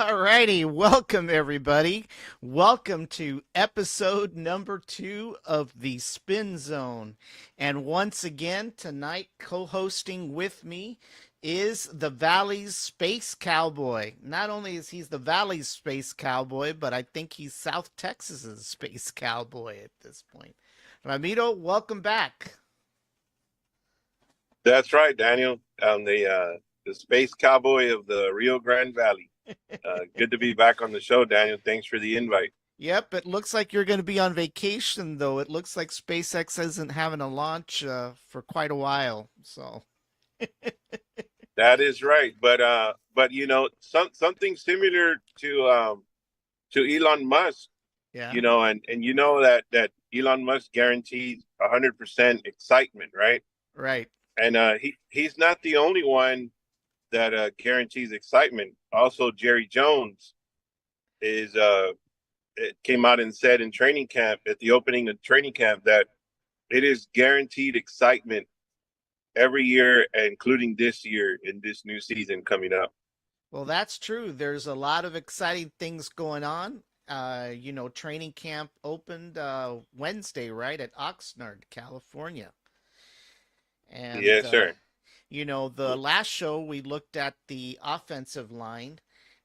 All righty, welcome everybody. Welcome to episode number 2 of the Spin Zone. And once again, tonight, co hosting with me is the Valley's Space Cowboy. Not only is he the Valley's Space Cowboy, but I think he's South Texas's Space Cowboy at this point. Ramiro, welcome back. That's right, Daniel. I'm the space cowboy of the Rio Grande Valley. Good to be back on the show, Daniel. Thanks for the invite. Yep, it looks like you're going to be on vacation, though. It looks like SpaceX isn't having a launch for quite a while. So, That is right, but something similar to Elon Musk, yeah, and you know that Elon Musk guarantees 100% excitement, right? right. And he's not the only one that guarantees excitement. Also, Jerry Jones is it came out and said in training camp at the opening of training camp that it is guaranteed excitement every year, including this year in this new season coming up. Well, that's true. There's a lot of exciting things going on. Training camp opened Wednesday, right, at Oxnard, California. And Yes, sir. the last show we looked at the offensive line,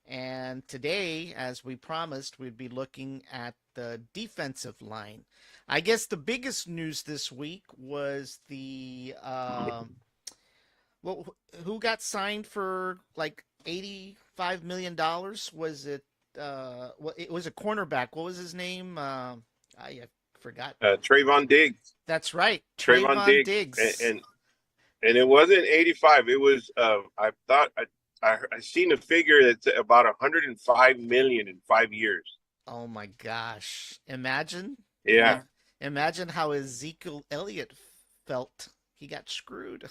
and today, as we promised, we'd be looking at the defensive line. I guess the biggest news this week was the well, who got signed for like $85 million? Was it well, it was a cornerback. What was his name? I forgot. Trayvon Diggs. That's right, Trayvon Trayvon Diggs, Diggs. and it wasn't 85. It was I thought I seen a figure that's about 105 million in 5 years. Oh my gosh. Imagine. Yeah, Imagine how Ezekiel Elliott felt. He got screwed.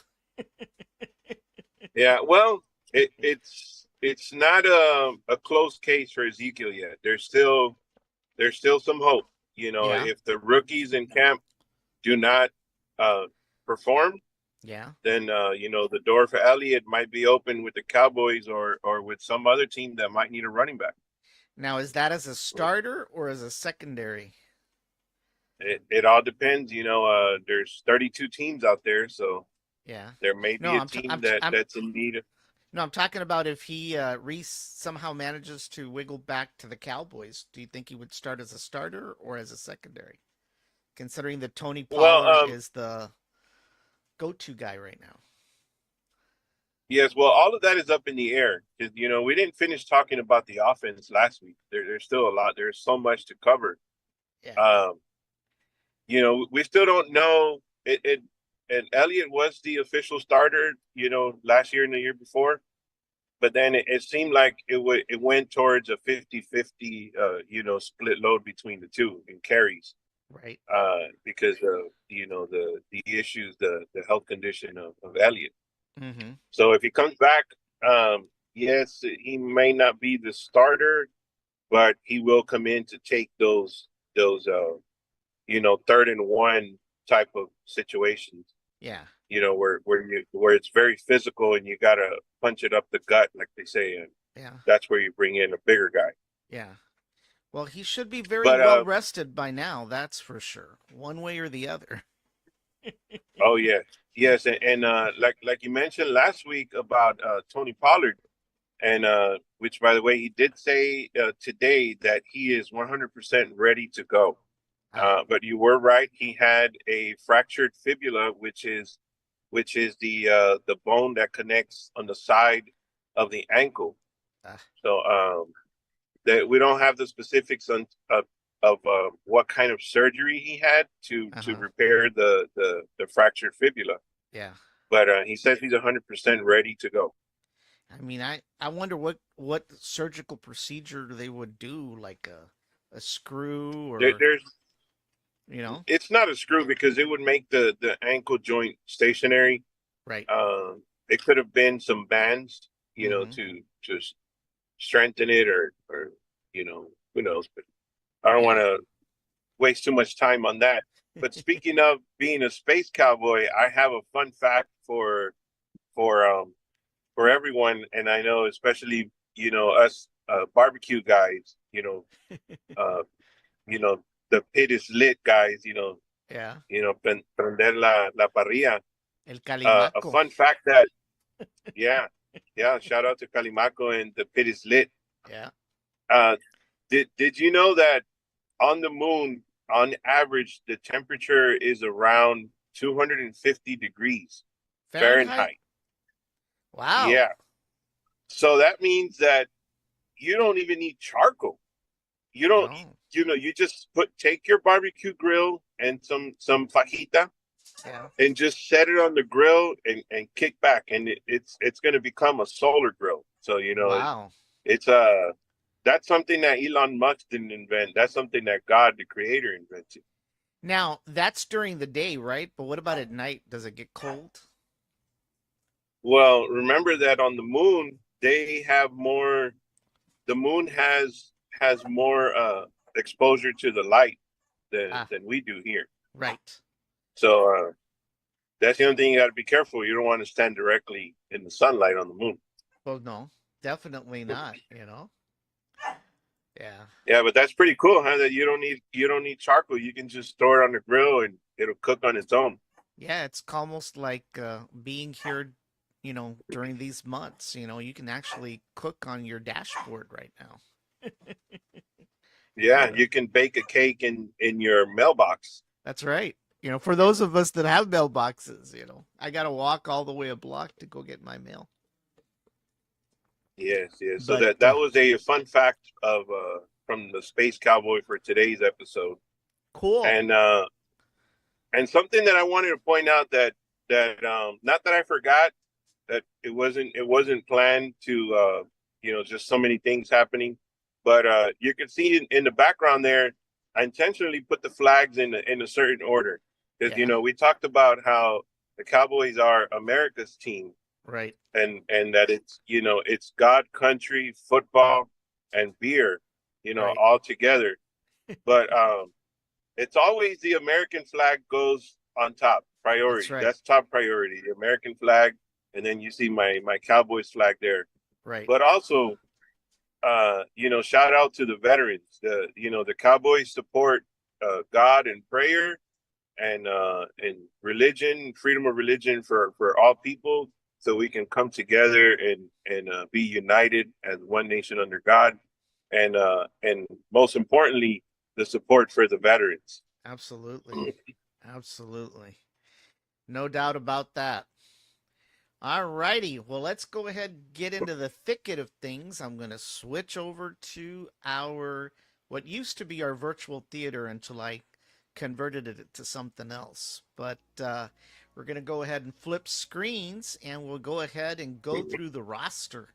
yeah. Well, it's not a close case for Ezekiel yet. There's still some hope. Yeah. If the rookies in camp do not uh, perform, Yeah. then the door for Elliott might be open with the Cowboys or with some other team that might need a running back. Now, is that as a starter or as a secondary? It all depends. There's 32 teams out there, so Yeah. there may No, be a team that's in need. I'm talking about if he Reese somehow manages to wiggle back to the Cowboys. Do you think he would start as a starter or as a secondary? Considering that Tony Well, Pollard is the go-to guy right now. yes. Well, all of that is up in the air because we didn't finish talking about the offense last week. There's still a lot. There's so much to cover. Yeah. Um, we still don't know. And Elliott was the official starter, last year and the year before. But then it seemed like it went towards a 50-50, split load between the two in carries, Right. because of the issues, the health condition of Elliott. Mm-hmm. So if he comes back, yes, he may not be the starter, but he will come in to take those 3rd and 1 type of situations. Yeah. Where it's very physical and you gotta punch it up the gut, like they say, and Yeah. that's where you bring in a bigger guy. Yeah. Well, he should be very But well rested by now, that's for sure. One way or the other. oh yeah, yes, and like you mentioned last week about Tony Pollard, and which by the way he did say today that he is 100% ready to go. Ah, But you were right; he had a fractured fibula, which is the bone that connects on the side of the ankle. ah, So that we don't have the specifics of what kind of surgery he had to uh-huh. repair the fractured fibula. Yeah. But he says he's 100% ready to go. I mean, I wonder what surgical procedure they would do, like a screw or There's you know? It's not a screw because it would make the ankle joint stationary. Right. It could have been some bands, Mm-hmm. to strengthen it or who knows. But I don't want Yeah. to waste too much time on that. But speaking of being a space cowboy, I have a fun fact for for everyone, and I know especially us barbecue guys, uh, the pit is lit guys, Yeah. prender la parrilla. El A Calimaco. fun fact that, yeah, yeah, shout out to Calimaco and the pit is lit. Yeah. Uh, did you know that on the moon, on average, the temperature is around 250 degrees Fahrenheit? Fahrenheit? Wow. Yeah. So that means that you don't even need charcoal. You don't, No. you just take your barbecue grill and some fajita Yeah. and just set it on the grill and kick back, and it's going to become a solar grill. So Wow. it's that's something that Elon Musk didn't invent. That's something that God, the Creator, invented. Now, that's during the day, right? But what about at night? Does it get cold? Well, remember that on the moon they have more. The moon has more exposure to the light Ah, than we do here. right. So that's the only thing you got to be careful. You don't want to stand directly in the sunlight on the moon. Well, no, definitely not. Yeah. Yeah, but that's pretty cool, huh? That you don't need charcoal. You can just store it on the grill and it'll cook on its own. Yeah, it's almost like being here, during these months. You can actually cook on your dashboard right now. Yeah, you can bake a cake in your mailbox. That's right. For those of us that have mailboxes, I got to walk all the way a block to go get my mail. Yes, yes. So But that was a fun fact of from the Space Cowboy for today's episode. cool. And something that I wanted to point out that not that I forgot, that it wasn't planned to just so many things happening, but you can see in the background there, I intentionally put the flags in a certain order because Yeah, we talked about how the Cowboys are America's team, right. and that it's God, country, football, and beer, Right. all together. But it's always the American flag goes on top, That's priority. right. That's top priority, the American flag, and then you see my Cowboys flag there. Right. But also, shout out to the veterans. The Cowboys support God and prayer and religion, freedom of religion for all people, so we can come together and be united as one nation under God, and most importantly, the support for the veterans. Absolutely. Absolutely. No doubt about that. All righty. Well, let's go ahead and get into the thicket of things. I'm going to switch over to what used to be our virtual theater until I converted it to something else. But we're going to go ahead and flip screens and we'll go ahead and go through the roster.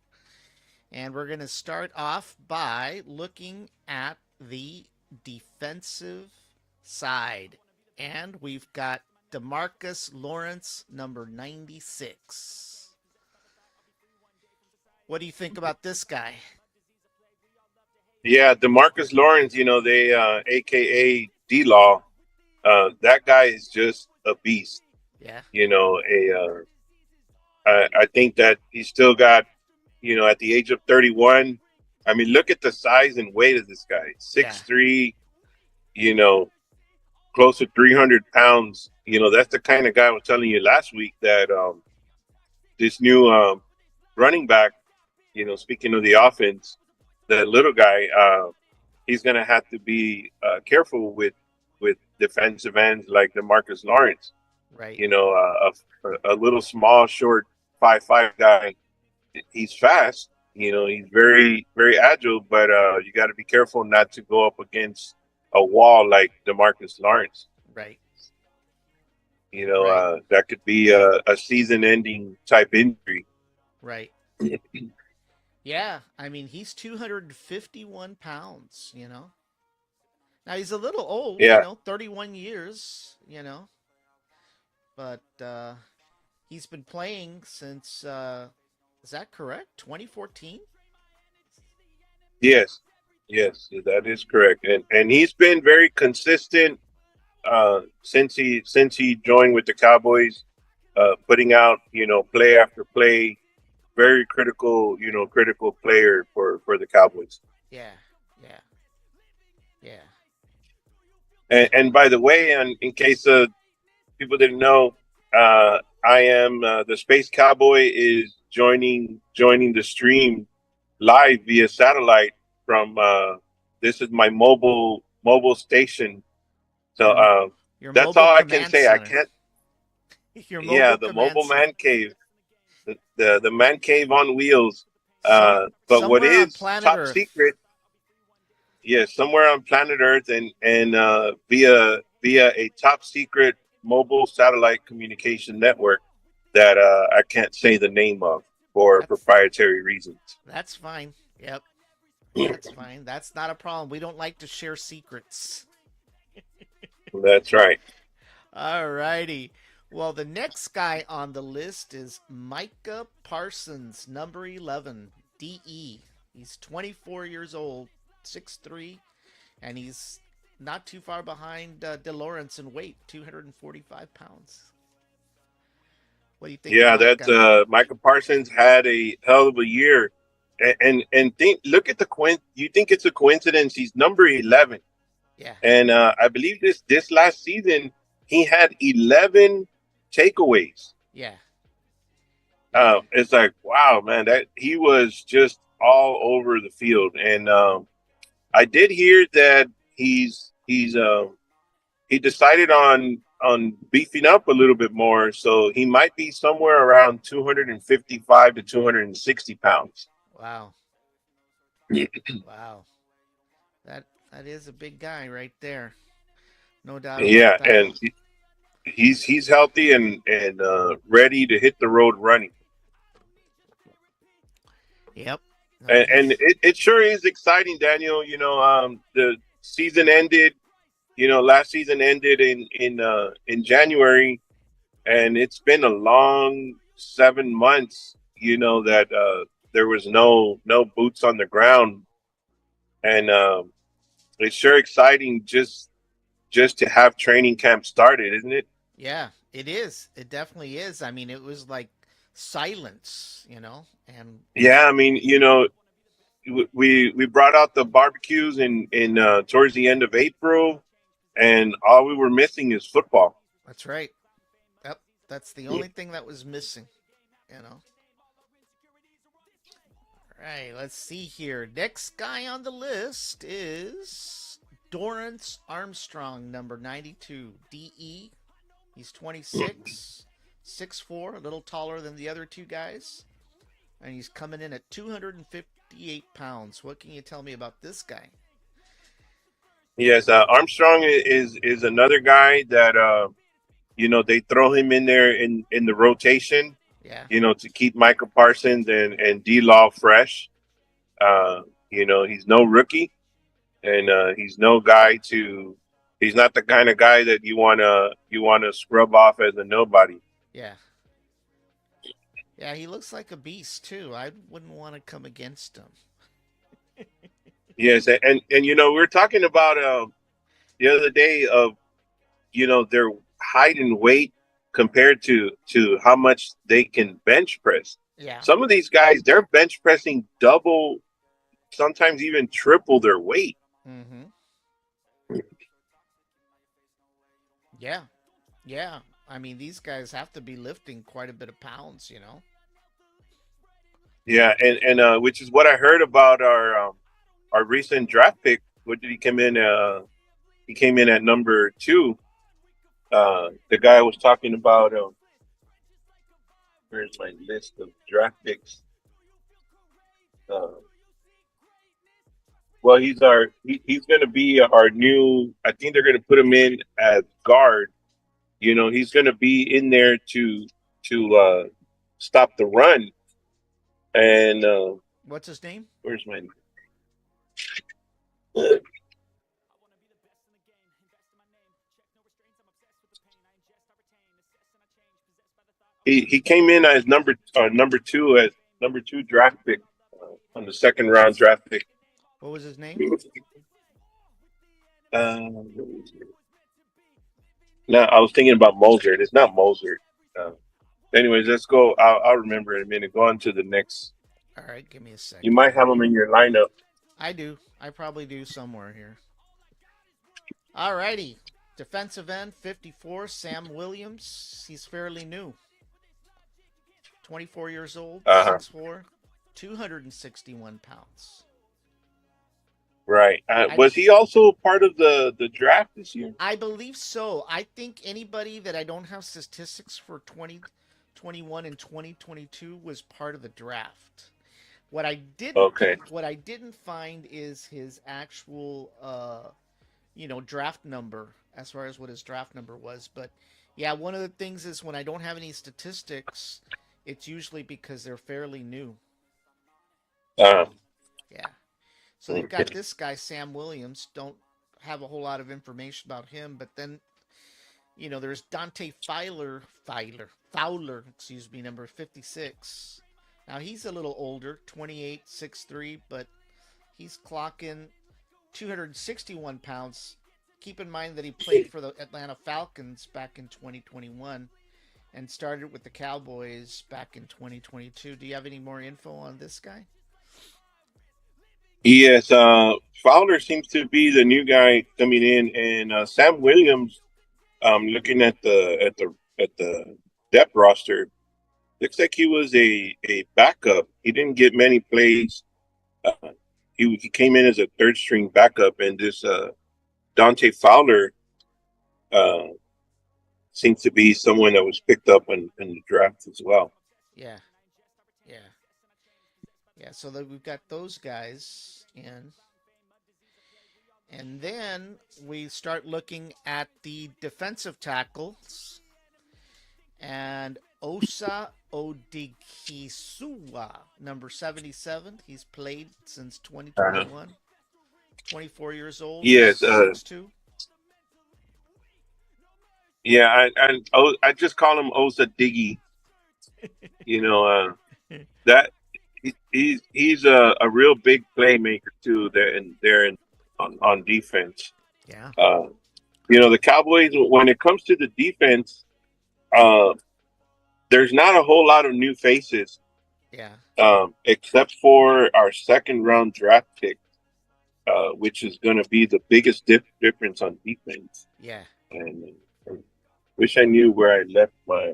And we're going to start off by looking at the defensive side. And we've got DeMarcus Lawrence, number 96. What do you think about this guy? Yeah, Demarcus Lawrence, they AKA D Law, that guy is just a beast. Yeah, I think that he still got, at the age of 31. I mean, look at the size and weight of this guy. yeah, 6'3", you know, close to 300 pounds. That's the kind of guy I was telling you last week that this new running back, speaking of the offense, that little guy, he's going to have to be careful with defensive ends like DeMarcus Lawrence. right, A little small, short 5'5" guy. He's fast. He's very, very agile, but you got to be careful not to go up against a wall like DeMarcus Lawrence. right, right, That could be a season-ending type injury. right. Yeah, I mean, he's 251 pounds. Now, he's a little old, Yeah. 31 years, but he's been playing since, is that correct? 2014? Yes. Yes, that is correct. And he's been very consistent since he joined with the Cowboys, putting out play after play. very critical player for the Cowboys. Yeah, yeah, yeah. And by the way, and in case people didn't know, I am the Space Cowboy is joining the stream live via satellite from this is my mobile station. So Your your that's mobile all I can command say. I center. can't. Your Yeah, mobile the command mobile center. man cave, the man cave on wheels. But what Somewhere on is planet top Earth. secret? Yes, somewhere on planet Earth, and via a top secret mobile satellite communication network that I can't say the name of for That's proprietary reasons. that's fine. Yep, that's fine. That's not a problem. We don't like to share secrets. That's right. Alrighty. Well, the next guy on the list is Micah Parsons, number 11, DE. He's 24 years old, 6'3", and he's not too far behind DeLawrence in weight, 245 pounds. What do you think of Yeah, that Micah? Michael Parsons had a hell of a year, and think look at the you think it's a coincidence? He's number 11, Yeah, and I believe this last season he had 11 takeaways. yeah, yeah. It's like wow, man, that he was just all over the field, and I did hear that he decided on beefing up a little bit more, so he might be somewhere around 255 to 260 pounds. Wow, wow. That is a big guy right there. No doubt about Yeah, that. and he's healthy and ready to hit the road running. Yep. No, And he's it sure is exciting, Daniel. The season ended. Last season ended in January, and it's been a long 7 months. That there was no boots on the ground, and it's sure exciting just to have training camp started, isn't it? yeah, it is. It definitely is. I mean, it was like silence, and Yeah, I mean, we brought out the barbecues in towards the end of April, and all we were missing is football. that's right. Yep, that's the only thing that was missing, you know. All right, let's see here. Next guy on the list is Dorrance Armstrong, number 92, DE. He's 26, 6'4", a little taller than the other two guys, and he's coming in at 258 pounds. What can you tell me about this guy? Yes, Armstrong is another guy that they throw him in there in the rotation, Yeah, to keep Michael Parsons and D Law fresh. Uh, he's no rookie, and he's no guy to. He's not the kind of guy that you wanna scrub off as a nobody. yeah. Yeah, he looks like a beast too. I wouldn't want to come against him. Yes, and we were talking about the other day of their height and weight compared to how much they can bench press. Yeah. Some of these guys they're bench pressing double, sometimes even triple their weight. Mm-hmm. Yeah. Yeah. I mean, these guys have to be lifting quite a bit of pounds. Yeah, and which is what I heard about our recent draft pick. What did he come in? He came in at number 2. The guy I was talking about. Where's my list of draft picks? Uh, well, he's going to be our new. I think they're going to put him in as guard. He's going to be in there to stop the run. And What's his name? where's my? He came in as number 2 as number 2 draft pick on the second round draft pick. What was his name? No, I was thinking about Mozart. It's not Mozart. Anyways, let's go. I'll remember in a minute. Go on to the next. All right, give me a You second might here. have them in your lineup. I do. I probably do somewhere here. All righty. Defensive end, 54, Sam Williams. He's fairly new. 24 years old, Uh huh. 6'4", 261 pounds. Right. I Was he also part of the draft this year? I believe so. I think anybody that I don't have statistics for 2021 and 2022 was part of the draft. What I didn't Okay. what I didn't find is his actual draft number as far as what his draft number was, but yeah, one of the things is when I don't have any statistics, it's usually because they're fairly new. Uh. Yeah. So they've got Okay. this guy Sam Williams, don't have a whole lot of information about him, but then there's Dante Fowler, excuse me, number 56. Now he's a little older, 28, 6'3", but he's clocking 261 pounds. Keep in mind that he played for the Atlanta Falcons back in 2021 and started with the Cowboys back in 2022. Do you have any more info on this guy? Yes. Fowler seems to be the new guy coming in, and Sam Williams. Looking at the depth roster, looks like he was a backup. He didn't get many plays. Uh, he came in as a third string backup, and this Dante Fowler uh, seems to be someone that was picked up in the draft as well. Yeah, yeah, yeah. So that we've got those guys in. And then we start looking at the defensive tackles. And Osa Odighizuwa, number 77. He's played since Uh-huh. 2021. 24 years old, Yes, 6'2". yeah, I just call him Osa Diggy. You know, that he's a real big playmaker too. There on defense. Yeah, Uh, the Cowboys, when it comes to the defense, uh, there's not a whole lot of new faces, yeah, except for our second round draft pick, which is going to be the biggest difference on defense. yeah. And I wish I knew where I left my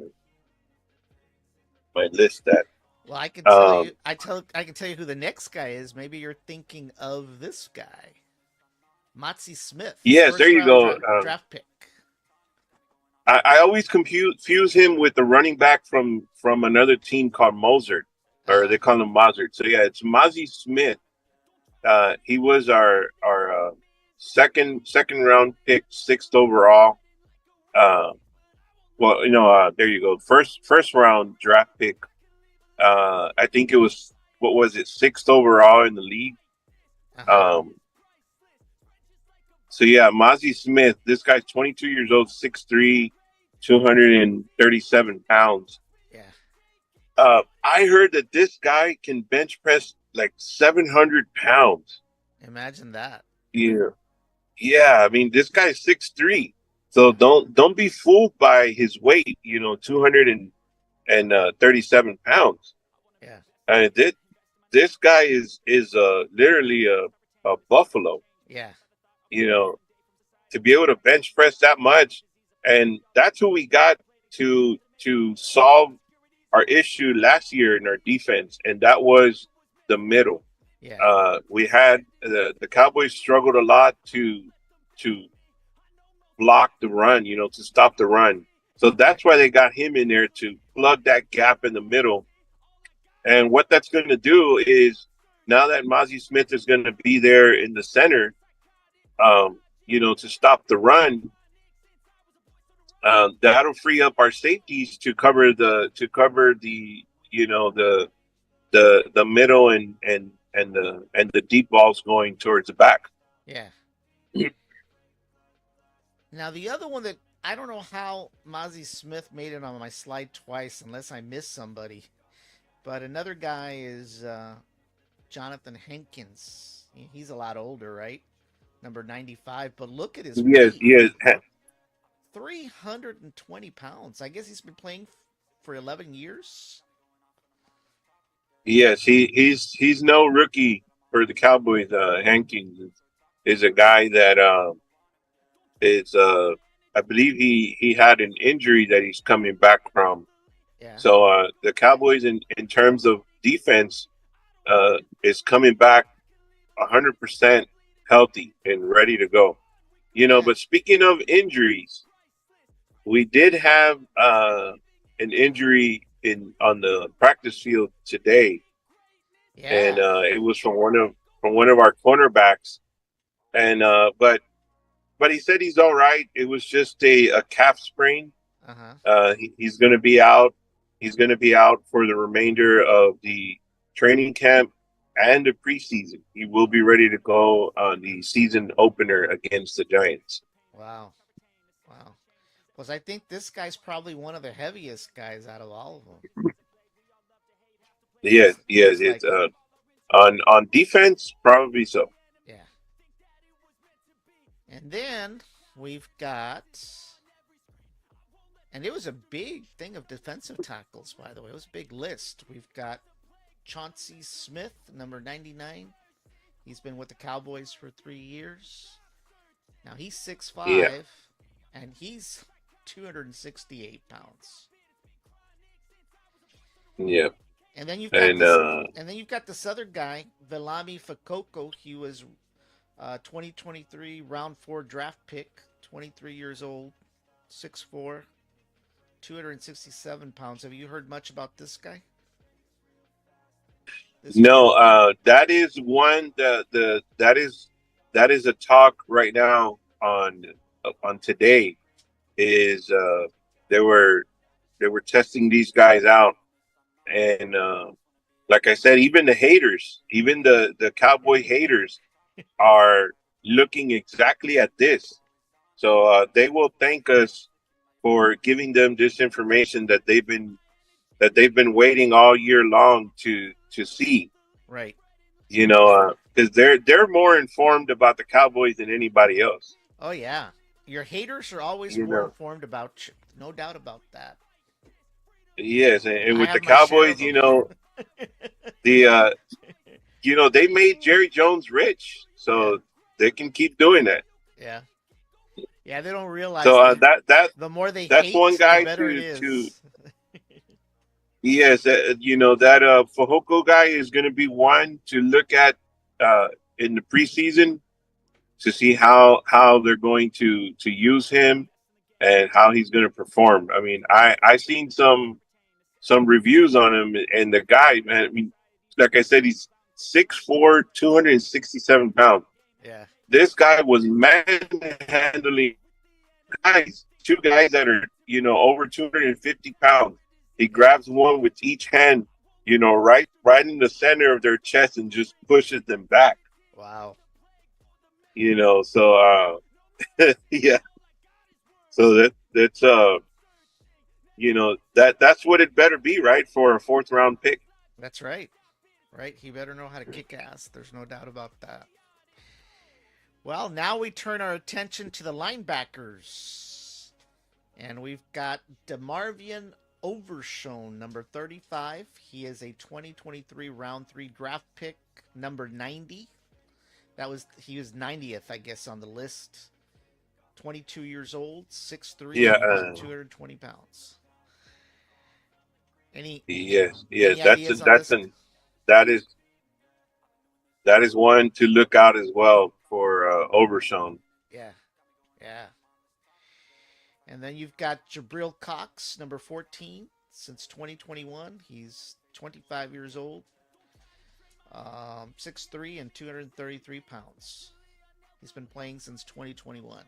list at. Well, I can tell Um, you, I can tell you who the next guy is. Maybe you're thinking of this guy, Motzi Smith, yes, there first you round go. draft pick. I always confuse him with the running back from another team called Mozart, or Uh, they call him Mozart. So yeah, it's Mozzie Smith. He was our second round pick, sixth overall. Uh, well, there you go. First round draft pick. I think it was, what was it, sixth overall in the league. uh-huh. Um, so yeah, Mozzie Smith. This guy's 22 years old, 6'3", 237 pounds. Yeah. I heard that this guy can bench press like 700 pounds. Imagine that. Yeah, yeah. I mean, this guy's 6'3", so Yeah. don't be fooled by his weight. 237 pounds. Yeah. And this guy is literally a buffalo. Yeah. You know, to be able to bench press that much, and that's who we got to solve our issue last year in our defense, and that was the middle. Yeah. We had the Cowboys struggled a lot to block the run, to stop the run. So Right. that's why they got him in there to plug that gap in the middle. And what that's going to do is, now that Mozzie Smith is going to be there in the center, to stop the run, that'll free up our safeties to cover the the middle and the deep balls going towards the back. Yeah. Now the other one that I don't know how Mozzie Smith made it on my slide twice, unless I missed somebody. But another guy is Jonathan Hankins. He's a lot older, right? Number 95. But look at his Yes, weight, yes. 320 pounds. I guess he's been playing for 11 years. Yes, he's no rookie for the Cowboys. Hankins is a guy that is I believe he had an injury that he's coming back from. Yeah. So the Cowboys in terms of defense is coming back 100% healthy and ready to go. Yeah. But speaking of injuries, we did have an injury in on the practice field today, and Yeah. it was from one of our cornerbacks. And but he said he's all right. It was just a calf sprain. Uh-huh. He's going to be out. He's going to be out for the remainder of the training camp and the preseason. He will be ready to go on the season opener against the Giants. Wow. Wow. Because I think this guy's probably one of the heaviest guys out of all of them. Yes, yes, Looks it's like it. on defense, probably so. Yeah. And then we've got, and it was a big thing of defensive tackles, by the way. It was a big list. We've got Chauncey Smith, number 99. He's been with the Cowboys for 3 years. Now he's 6'5", Yeah, and he's 268 pounds. yeah, And then you've got and this, and then you've got this other guy, Velami Fakoko. He was 2023 round 4 draft pick, 23 years old, 6'4", 267 pounds. Have you heard much about this guy? This no, rookie? that is one that is a talk right now on today. Is they were they were testing these guys out, and like I said, even the haters, even the Cowboy haters, are looking exactly at this. So they will thank us for giving them this information that they've been waiting all year long to see. Right. Because they're more informed about the Cowboys than anybody else. Oh yeah. Your haters are always You more know, informed about you. No doubt about that. yes, and I with the have my share of Cowboys, them. the they made Jerry Jones rich, Yeah. so they can keep doing that. Yeah. Yeah, they don't realize So the more they that's one hate, the guy better it to is. yes, that Fahoko guy is going to be one to look at uh, in the preseason to see how they're going to use him and how he's going to perform. I mean, I seen some reviews on him, and the guy, man. I mean, like I said, he's 6'4", 267 pounds. Yeah. This guy was manhandling two guys that are over 250 pounds. He grabs one with each hand, right in the center of their chest and just pushes them back. Wow. So yeah. So that's that's what it better be, right, for a fourth round pick. That's right. Right? He better know how to kick ass. There's no doubt about that. Well, now we turn our attention to the linebackers. And we've got DeMarvion Overshone, number 35. He is a 2023 round 3 draft pick, number 90. He was 90th, I guess, on the list. 22 years old, 6'3", Yeah, 220 pounds. Any yes. any ideas on That's this? an that is that is one to look out as well for Overshone. Yeah, yeah. And then you've got Jabril Cox, number 14, since 2021. He's 25 years old, 6'3", and 233 pounds. He's been playing since 2021.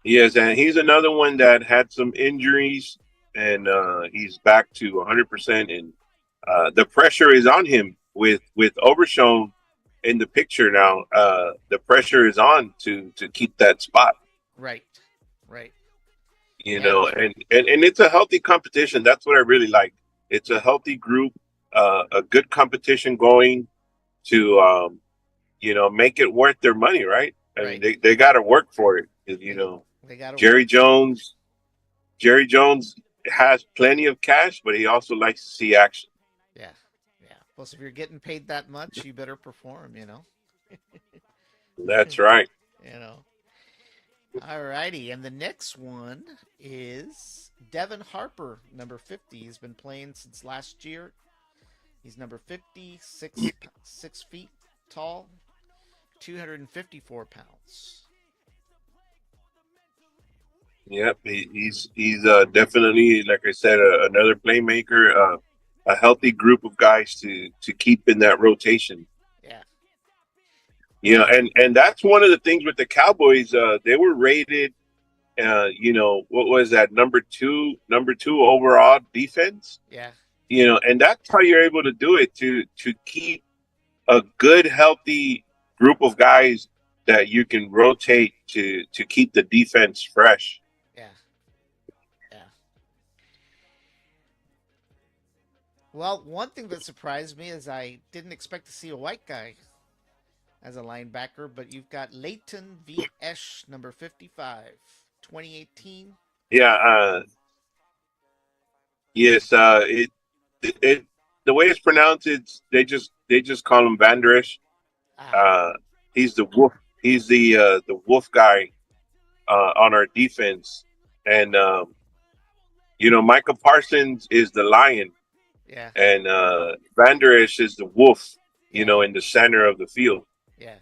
Yes, and he's another one that had some injuries, and he's back to 100%. And the pressure is on him with Overshone in the picture now. The pressure is on to keep that spot. Right, right. Yeah, And it's a healthy competition. That's what I really like. It's a healthy group, a good competition going to make it worth their money, right? I mean, right. they got to work for it. They got to Jerry work. Jones, Jerry Jones has plenty of cash, but he also likes to see action. Yeah. Yeah. Plus, if you're getting paid that much, you better perform. That's right. You know. All righty, and the next one is Devin Harper, number 50. He's been playing since last year. He's number 50, 6 feet tall, 254 pounds. Yep, he's definitely, like I said, another playmaker, a healthy group of guys to keep in that rotation. Yeah. You know, Well, and that's one of the things with the Cowboys. They were rated, what was that, number two overall defense. yeah, And that's how you're able to do it, to keep a good, healthy group of guys that you can rotate to keep the defense fresh. yeah, yeah. Well, one thing that surprised me is I didn't expect to see a white guy as a linebacker, but you've got Leighton V. Esch, number 55, 2018. Yeah, yes. It the way it's pronounced, they just call him Van Der Esch. Ah, Uh, he's the wolf. He's the wolf guy on our defense, and Micah Parsons is the lion, yeah, and Van Der Esch is the wolf. yeah, In the center of the field, yeah.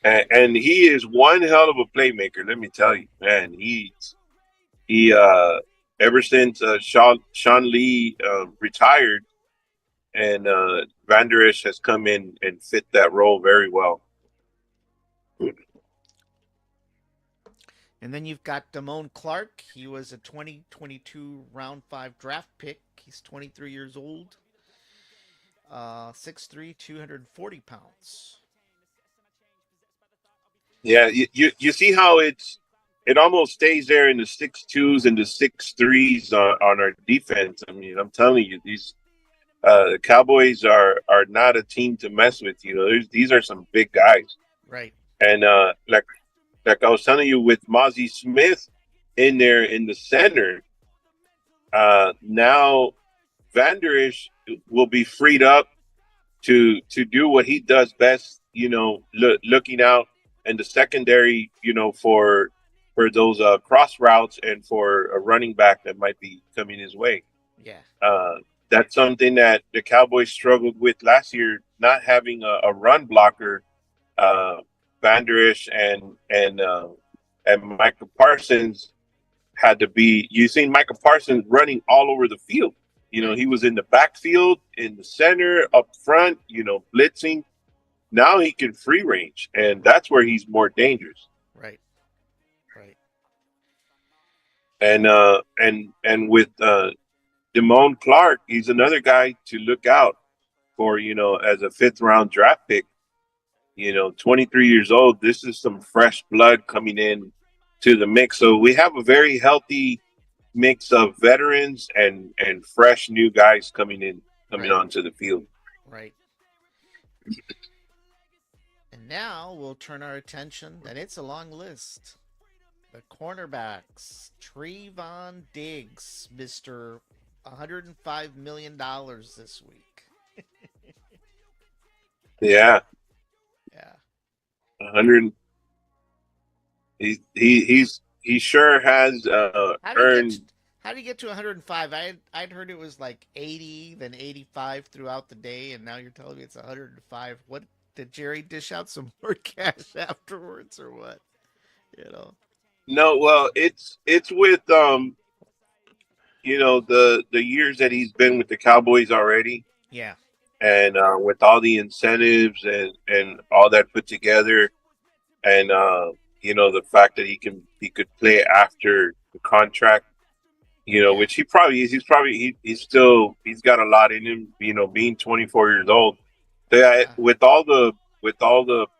and he is one hell of a playmaker. Let me tell you, man. He ever since Sean Lee retired, and Van Der Esch has come in and fit that role very well. And then you've got Damone Clark. He was a 2022 round 5 draft pick. He's 23 years old. 6'3", 240 pounds. Yeah, you see how it almost stays there in the 6'2s and the 6'3s on our defense. I mean, I'm telling you, the Cowboys are not a team to mess with. These are some big guys, Right. and like I was telling you, with Mozzie Smith in there in the center, now Van Der Esch will be freed up to do what he does best. Looking out in the secondary, for those cross routes and for a running back that might be coming his way. Yeah. That's something that the Cowboys struggled with last year, not having a run blocker. Van Der Esch and Micah Parsons had to be. You seen Micah Parsons running all over the field. Right. He was in the backfield, in the center, up front. Blitzing. Now he can free range, and that's where he's more dangerous. Right. Right. And with Damone Clark, he's another guy to look out for. As a 5th-round draft pick. 23 years old. This is some fresh blood coming in to the mix. So we have a very healthy mix of veterans and fresh new guys coming Right. onto the field. Right. And now we'll turn our attention, and it's a long list. The cornerbacks, Trevon Diggs, Mr. $105 million this week. Yeah, Yeah. 100. He sure has earned. How do you get to 105? I'd heard it was like 80, then 85 throughout the day, and now you're telling me it's 105. What did Jerry dish out some more cash afterwards, or what? No, well, it's with the years that he's been with the Cowboys already, Yeah. and with all the incentives and all that put together, and the fact that he could play after the contract, which he probably is. He's got a lot in him, being 24 years old. So, yeah, with all the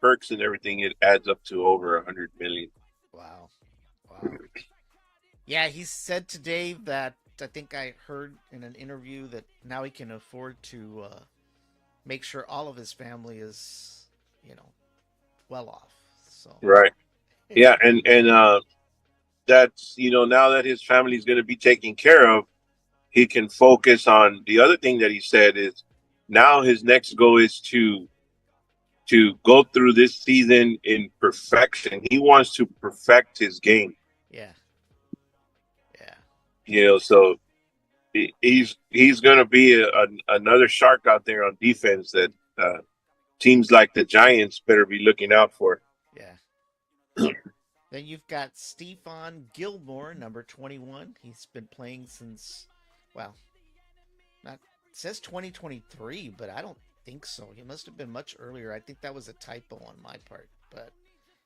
perks and everything, it adds up to over 100 million. Wow. Wow. Yeah, he said today that I think I heard in an interview that now he can afford to make sure all of his family is, well off. So Right. Yeah, and that's now that his family is going to be taken care of, he can focus on the other thing that he said is now his next goal is to go through this season in perfection. He wants to perfect his game. Yeah. Yeah. So he's going to be another shark out there on defense that teams like the Giants better be looking out for. Yeah. Then you've got Stephon Gilmore, number 21. He's been playing since, well, not it says 2023, but I don't think so. He must have been much earlier. I think that was a typo on my part. But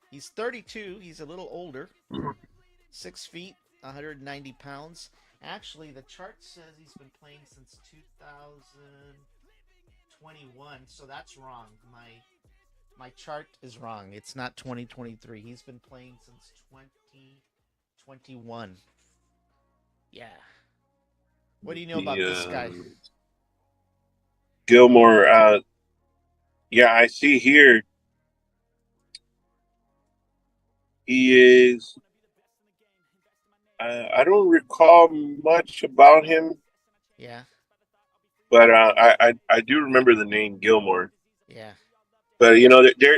he's 32. He's a little older. 6 feet, 190 pounds. Actually, the chart says he's been playing since 2021, so that's wrong. My chart is wrong. It's not 2023. He's been playing since 2021. Yeah. What do you know about this guy? Gilmore, yeah, I see here he is. I don't recall much about him. Yeah. But I do remember the name Gilmore. Yeah. But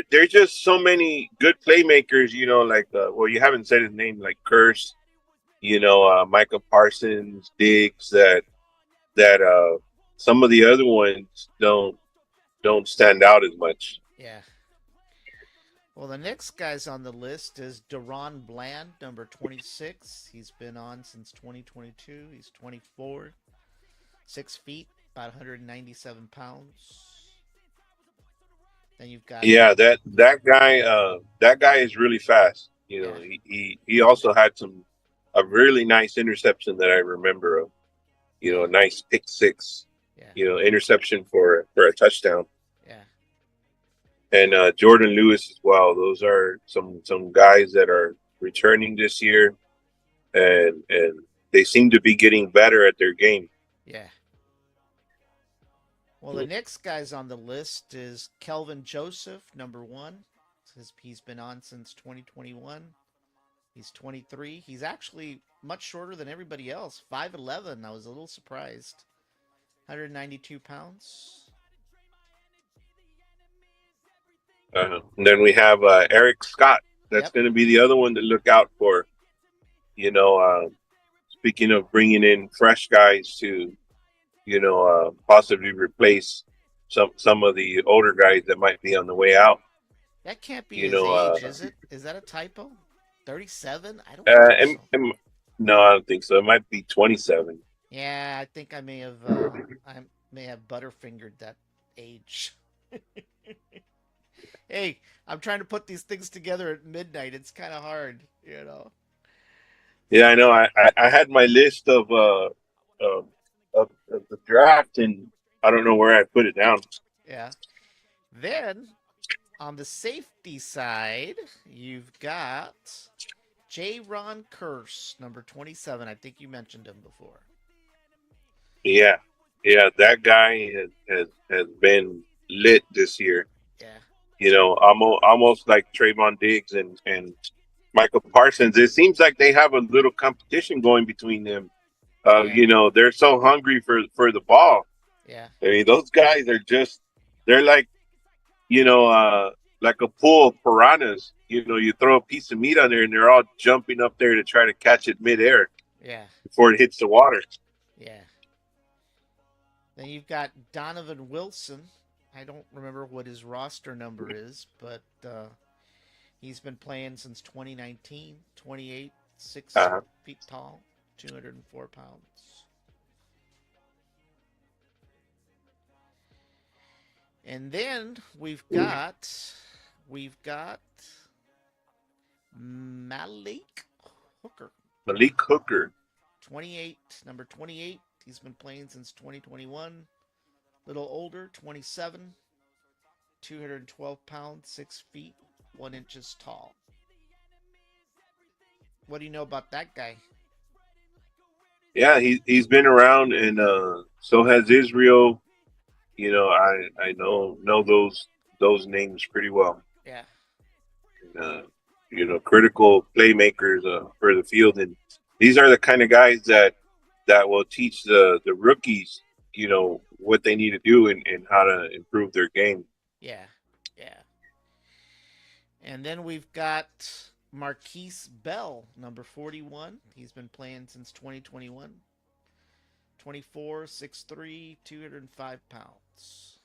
there's just so many good playmakers. Like well, you haven't said his name, like Curse. Micah Parsons, Diggs. That some of the other ones don't stand out as much. Yeah. Well, the next guy's on the list is Deron Bland, number 26. He's been on since 2022. He's 24, 6 feet, about 197 pounds. Then you've got that guy is really fast. Yeah. He also had a really nice interception that I remember of. A nice pick six. Yeah. Interception for a touchdown. Yeah. And Jordan Lewis as well. Those are some guys that are returning this year, and they seem to be getting better at their game. Yeah. Well, the next guy's on the list is Kelvin Joseph, number 1. He's been on since 2021. He's 23. He's actually much shorter than everybody else. 5'11". I was a little surprised. 192 pounds. And then we have Eric Scott. That's going to be the other one to look out for. Speaking of bringing in fresh guys to, possibly replace some of the older guys that might be on the way out. That can't be his age, is it? Is that a typo? 37? I don't think so. No, I don't think so. It might be 27. Yeah, I think I may have butterfingered that age. Hey, I'm trying to put these things together at midnight. It's kind of hard, Yeah, I know. I had my list of the draft, and I don't know where I put it down. Yeah. Then on the safety side, you've got J-Ron Curse, number 27. I think you mentioned him before. Yeah, that guy has been lit this year. Yeah. Almost like Trayvon Diggs and Michael Parsons. It seems like they have a little competition going between them. They're so hungry for the ball. Yeah. I mean, those guys they're like, like a pool of piranhas. You throw a piece of meat on there and they're all jumping up there to try to catch it midair. Yeah. Before it hits the water. Yeah. Then you've got Donovan Wilson. I don't remember what his roster number is, but he's been playing since 2019. 28, 6 feet tall, 204 pounds. And then we've got Malik Hooker. Malik Hooker. 28, number 28. He's been playing since 2021. Little older, 27, 212 pounds, 6 feet, 1 inches tall. What do you know about that guy? Yeah, he's been around, and so has Israel. I know those names pretty well. Yeah. And, critical playmakers for the field, and these are the kind of guys that will teach the rookies, what they need to do and how to improve their game. Yeah, yeah. And then we've got Marquise Bell, number 41. He's been playing since 2021. 24, 6'3", 205 pounds.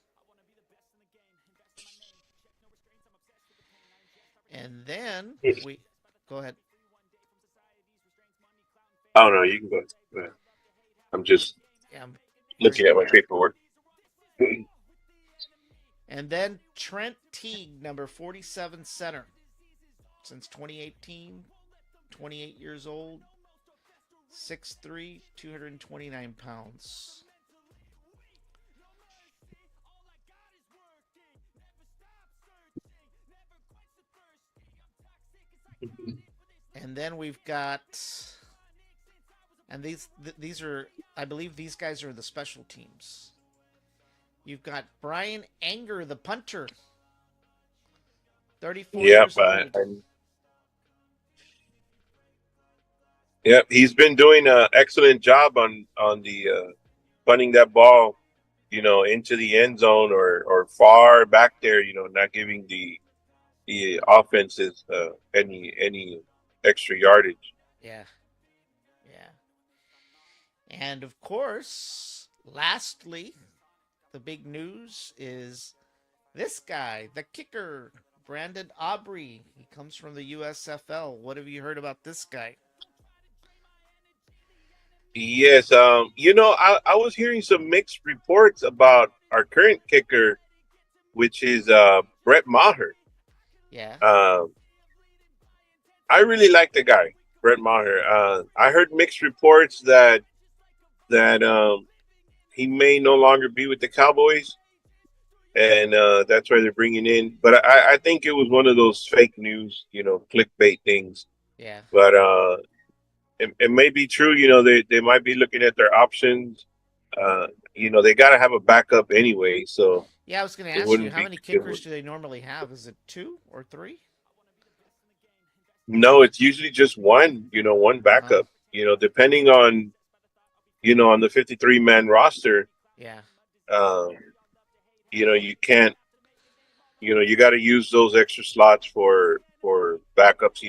And then we go ahead. Oh no, you can go. Go ahead. I'm just Yeah, looking at my paperwork. and then Trent Teague, number 47 center. Since 2018, 28 years old, 6'3", 229 pounds. And then we've got, and these are, I believe these guys are the special teams. You've got Brian Anger, the punter, 34 Yep, years old. yep. He's been doing an excellent job on the punting that ball, into the end zone or far back there. Not giving the offenses any extra yardage. Yeah, yeah. And of course, lastly, the big news is this guy, the kicker, Brandon Aubrey. He comes from the USFL. What have you heard about this guy? Yes, I was hearing some mixed reports about our current kicker, which is Brett Maher. Yeah, Um, I really like the guy, Brett Maher. I heard mixed reports that he may no longer be with the Cowboys, and that's why they're bringing in. But I think it was one of those fake news, clickbait things. yeah. But it may be true. They might be looking at their options. They got to have a backup anyway, so Yeah, I was going to it ask you, wouldn't how be. many kickers do they normally have? Is it two or three? No, it's usually just one. One Uh-huh. backup. Depending on the 53-man roster. Yeah, Um, you can't. You got to use those extra slots for backups.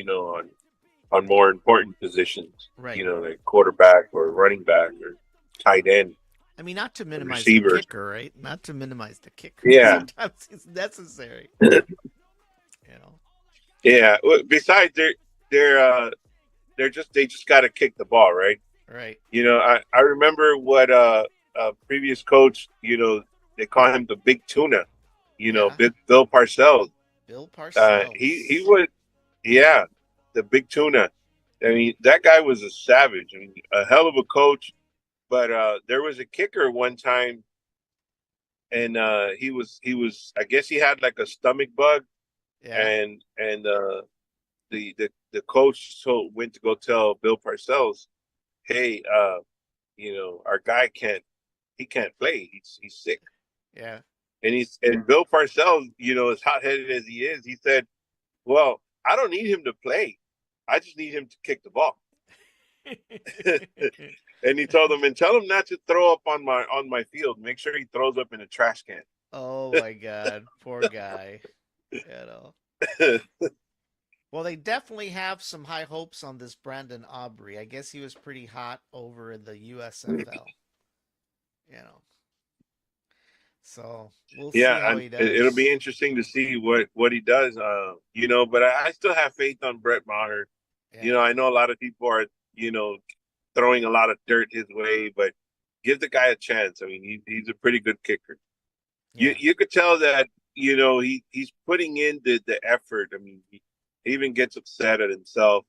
On more important positions. right. Like quarterback or running back or tight end, I mean, not to or minimize the receiver. kicker, right? Not to minimize the kicker. Yeah, Sometimes it's necessary, you know. yeah. Besides, they're they just got to kick the ball, right? Right. I remember what previous coach, they call him the Big Tuna. Yeah. Bill Parcells. Bill He Parcells. was, yeah, the Big Tuna. I mean, that guy was a savage. I mean, a hell of a coach. But there was a kicker one time, and he was. I guess he had like a stomach bug, Yeah. and the coach went to go tell Bill Parcells, hey, our guy can't play. He's sick. Yeah. And Bill Parcells, as hot headed as he is, he said, well, I don't need him to play. I just need him to kick the ball. And he told him, and tell him not to throw up on my field. Make sure he throws up in a trash can. Oh my God, poor guy. You know. Well, they definitely have some high hopes on this Brandon Aubrey. I guess he was pretty hot over in the USFL. You know. So we'll see Yeah, how and he it'll be does. interesting to see what he does. But I still have faith on Brett Maher. Yeah. I know a lot of people are throwing a lot of dirt his way, but give the guy a chance. I mean, he's a pretty good kicker. You Yeah. you could tell that he's putting in the effort. I mean, he even gets upset at himself,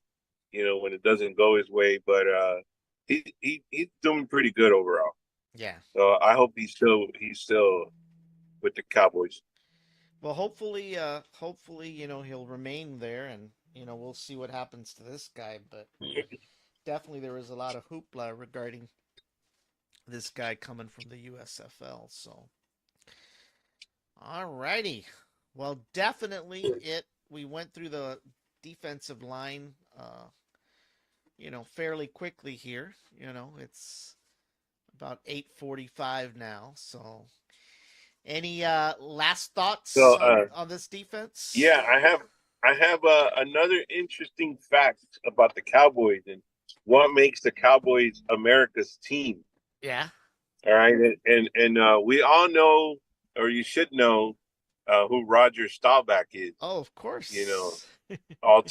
when it doesn't go his way. But he's doing pretty good overall. Yeah. So I hope he's still with the Cowboys. Well, hopefully, he'll remain there, and we'll see what happens to this guy. But definitely, there was a lot of hoopla regarding this guy coming from the USFL. So, alrighty. Well, definitely, we went through defensive line, fairly quickly here. It's about 8:45 now. So, any last thoughts So, on this defense? yeah, I have another interesting fact about the Cowboys and what makes the Cowboys America's team. Yeah. All right, and we all know, or you should know, who Roger Staubach is. Oh, of You know, course. all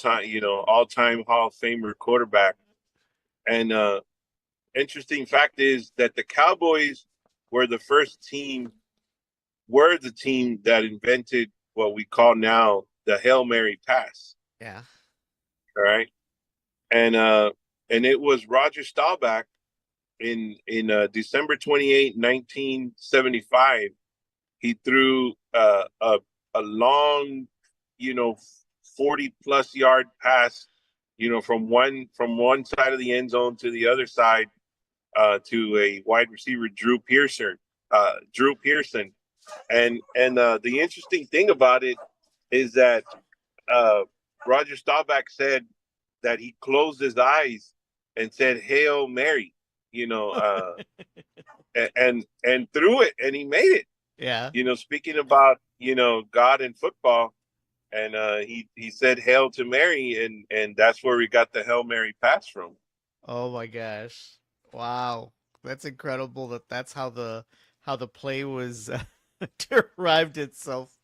time Hall of Famer quarterback. And interesting fact is that the Cowboys were the first team, were the team that invented what we call now the Hail Mary pass. Yeah. All right, and it was Roger Staubach in December 28, 1975. He threw a long, 40+ yard pass, from one side of the end zone to the other side, to a wide receiver, Drew Pearson. And the interesting thing about it is that uh, Roger Staubach said that he closed his eyes and said "Hail Mary," you know, and threw it, and he made it. Yeah. Speaking about God and football, and he said "Hail to Mary," and that's where we got the Hail Mary pass from. Oh my gosh. Wow. That's incredible that's how the play was derived itself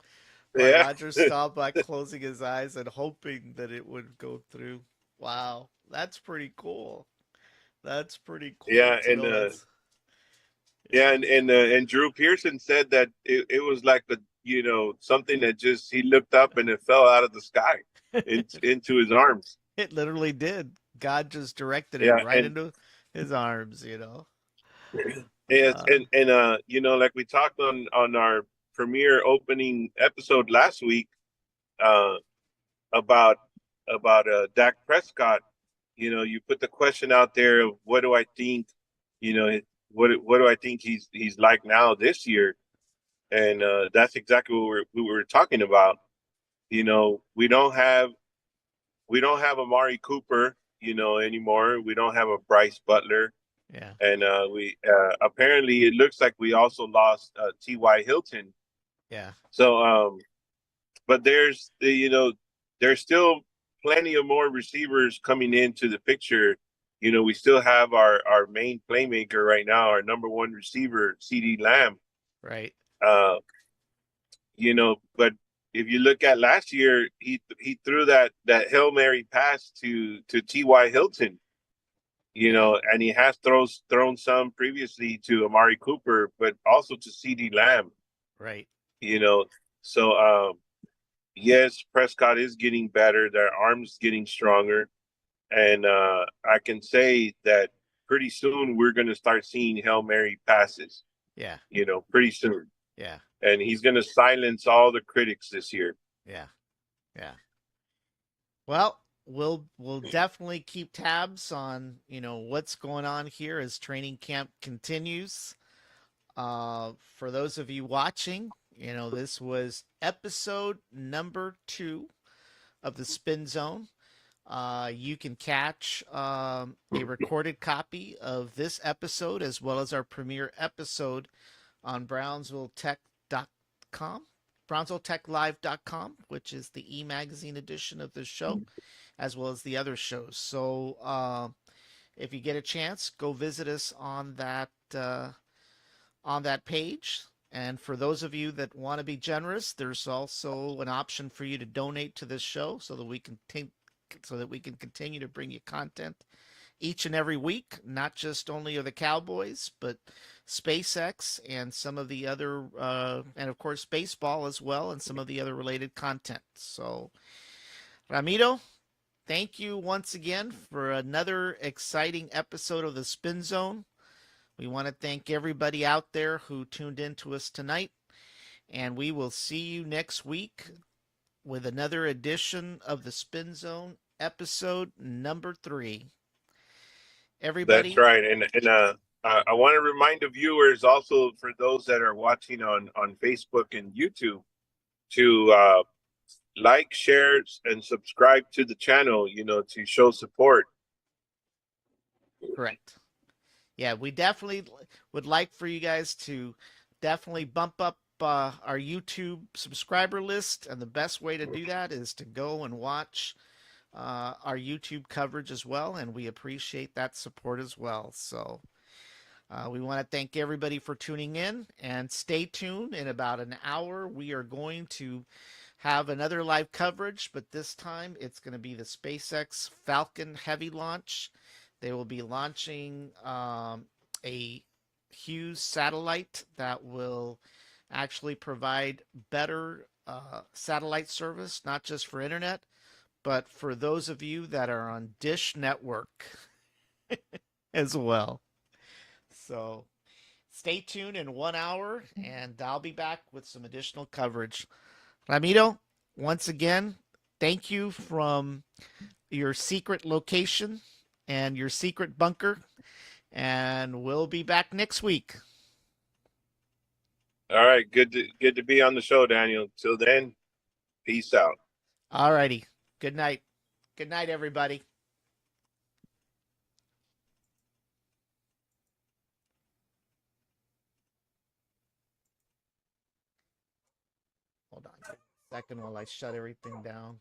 by Yeah, Roger Staubach closing his eyes and hoping that it would go through. Wow. That's pretty cool. That's pretty cool yeah, to know. That's yeah, yeah. and Drew Pearson said that it was like something that just he looked up and it fell out of the sky into his arms. It literally did. God just directed it Yeah, right into his arms. yes, Uh, and like we talked on our premiere opening episode last week, uh, about Dak Prescott. You put the question out there of what do I think, you know, what do I think he's like now this year, and that's exactly what we were talking about. We don't have Amari Cooper, anymore. We don't have a Bryce Butler, yeah. and we apparently it looks like we also lost T.Y. Hilton. Yeah. So, but there's still plenty of more receivers coming into the picture. We still have our main playmaker right now, our number one receiver, C.D. Lamb. Right. Uh, but if you look at last year, he threw that Hail Mary pass to T.Y. Hilton. Yeah. And he has thrown some previously to Amari Cooper, but also to C.D. Lamb. Right. You know, so yes, Prescott is getting better. Their arms getting stronger, and I can say that pretty soon we're going to start seeing Hail Mary passes. Yeah. Pretty soon, Yeah. and he's going to silence all the critics this year. Yeah. Yeah. Well, we'll definitely keep tabs on, what's going on here as training camp continues. For those of you watching, this was episode number 2 of the Spin Zone. You can catch a recorded copy of this episode as well as our premiere episode on BrownsvilleTech.com, BrownsvilleTechLive.com, which is the e-magazine edition of this show, as well as the other shows. So if you get a chance, go visit us on that page. And for those of you that want to be generous, there's also an option for you to donate to this show so that we can continue to bring you content each and every week, not just only of the Cowboys, but SpaceX and some of the other, and of course baseball as well, and some of the other related content. So, Ramiro, thank you once again for another exciting episode of the Spin Zone. We want to thank everybody out there who tuned in to us tonight, and we will see you next week with another edition of the Spin Zone, episode number 3. That's Everybody, right, and I want to remind the viewers also, for those that are watching on Facebook and YouTube, to like, share, and subscribe to the channel, to show support. Correct. Yeah, we definitely would like for you guys to definitely bump up our YouTube subscriber list. And the best way to do that is to go and watch our YouTube coverage as well. And we appreciate that support as well. So we want to thank everybody for tuning in, and stay tuned. In about an hour, we are going to have another live coverage, but this time it's going to be the SpaceX Falcon Heavy launch. They will be launching a Hughes satellite that will actually provide better satellite service, not just for internet, but for those of you that are on Dish Network as well. So stay tuned in 1 hour, and I'll be back with some additional coverage. Ramiro, once again, thank you from your secret location and your secret bunker, and we'll be back next week. All right, good to be on the show, Daniel. Till then, peace out. All righty. Good night. Good night, everybody. Hold on a second while I shut everything down.